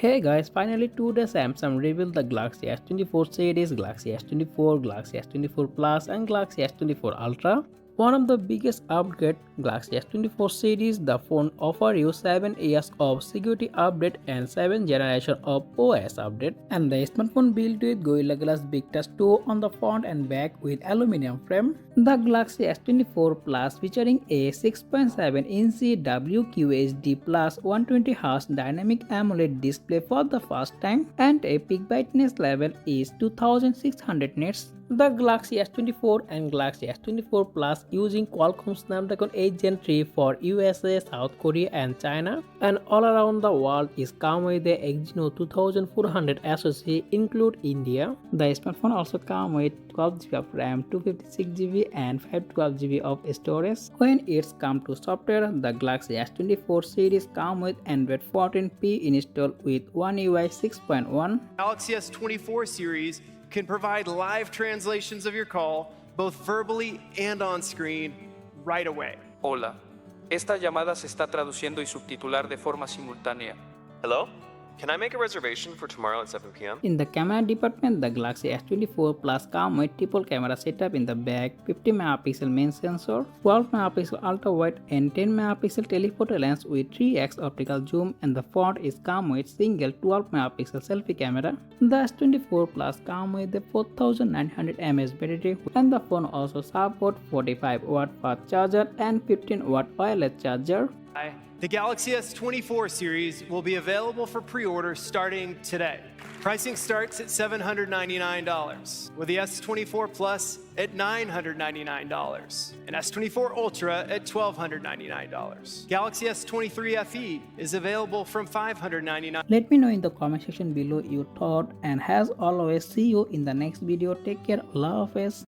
Hey guys, finally today Samsung revealed the Galaxy S24 series, Galaxy S24, Galaxy S24 Plus and Galaxy S24 Ultra. One of the biggest upgrade, Galaxy S24 series, the phone offers you 7 years of security update and 7 generation of OS update. And the smartphone built with Gorilla Glass Big Touch 2 on the front and back with aluminum frame. The Galaxy S24 Plus featuring a 6.7-inch WQHD Plus 120Hz dynamic AMOLED display for the first time and a peak brightness level is 2600 nits. The Galaxy S24 and Galaxy S24 Plus using Qualcomm Snapdragon 8 Gen 3 for USA, South Korea and China, and all around the world is come with the Exynos 2400 SoC include India. The smartphone also come with 12GB of RAM, 256GB and 512GB of storage. When it's come to software, the Galaxy S24 series come with Android 14P installed with One UI 6.1. Galaxy S24 series can provide live translations of your call, both verbally and on screen, right away. Hola, esta llamada se está traduciendo y subtitular de forma simultánea. Hello? Can I make a reservation for tomorrow at 7 p.m.? In the camera department, the Galaxy S24 Plus comes with triple camera setup in the back, 50 megapixel main sensor, 12 megapixel ultra wide and 10 megapixel telephoto lens with 3x optical zoom, and the front is come with single 12 megapixel selfie camera. The S24 Plus comes with a 4900 mAh battery, and the phone also supports 45 watt fast charger and 15 watt wireless charger. The Galaxy S24 series will be available for pre-order starting today. Pricing starts at $799, with the S24 Plus at $999 and S24 Ultra at $1,299. Galaxy S23 FE is available from $599. Let me know in the comment section below your thought, and as always, see you in the next video. Take care. Allah Hafiz.